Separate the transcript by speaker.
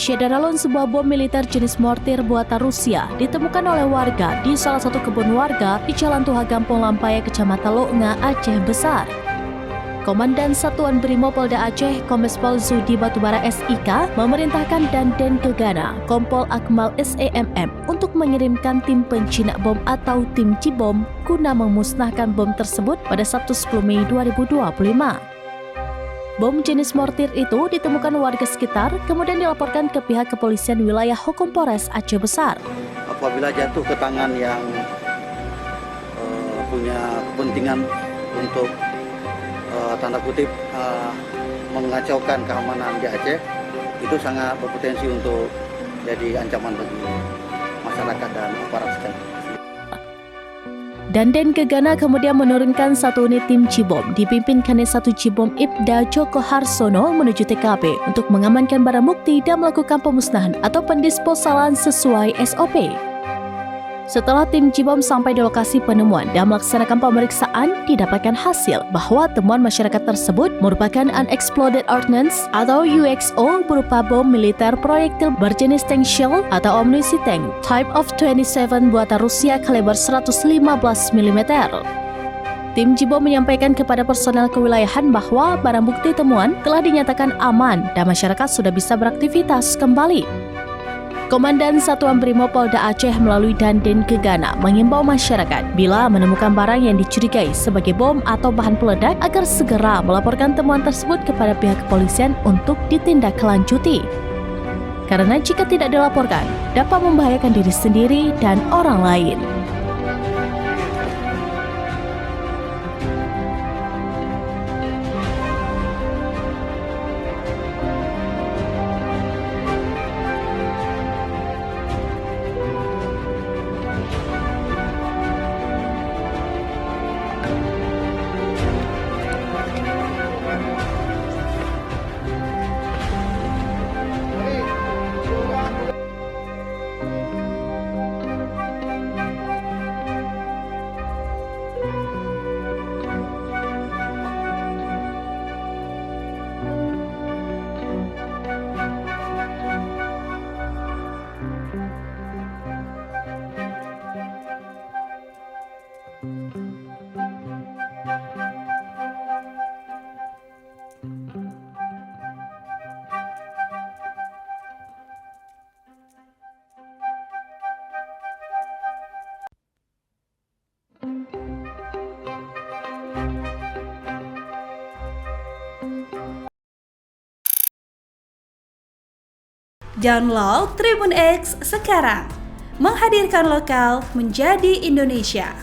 Speaker 1: Syederalun, sebuah bom militer jenis mortir buatan Rusia, ditemukan oleh warga di salah satu kebun warga di Jalan Tuha Gampong Lampaya, Kecamatan Loenga, Aceh Besar. Komandan Satuan Brimopolda Aceh, Kombes Pol Zudi Batubara SIK, memerintahkan Danjen Gegana, Kompol Akmal SEMM untuk mengirimkan tim penjinak bom atau tim Cibom guna memusnahkan bom tersebut pada Sabtu 10 Mei 2025. Bom jenis mortir itu ditemukan warga sekitar, kemudian dilaporkan ke pihak kepolisian wilayah hukum Polres Aceh Besar.
Speaker 2: Apabila jatuh ke tangan yang punya kepentingan untuk tanda kutip mengacaukan keamanan di Aceh, itu sangat berpotensi untuk jadi ancaman bagi masyarakat dan aparat sekalian.
Speaker 1: Danjen Gegana kemudian menurunkan satu unit tim Cibom dipimpin Kanit 1 Cibom Ibda Joko Harsono menuju TKP untuk mengamankan barang bukti dan melakukan pemusnahan atau pendisposalan sesuai SOP. Setelah tim Cibom sampai di lokasi penemuan dan melaksanakan pemeriksaan, didapatkan hasil bahwa temuan masyarakat tersebut merupakan unexploded ordnance atau UXO berupa bom militer proyektil berjenis tank shell atau amunisi tank type of 27 buatan Rusia kaliber 115 mm. Tim Cibom menyampaikan kepada personel kewilayahan bahwa barang bukti temuan telah dinyatakan aman dan masyarakat sudah bisa beraktivitas kembali. Komandan Satuan Brimopolda Aceh melalui Danjen Gegana mengimbau masyarakat bila menemukan barang yang dicurigai sebagai bom atau bahan peledak agar segera melaporkan temuan tersebut kepada pihak kepolisian untuk ditindaklanjuti. Karena jika tidak dilaporkan, dapat membahayakan diri sendiri dan orang lain.
Speaker 3: Download Tribun X sekarang, menghadirkan lokal menjadi Indonesia.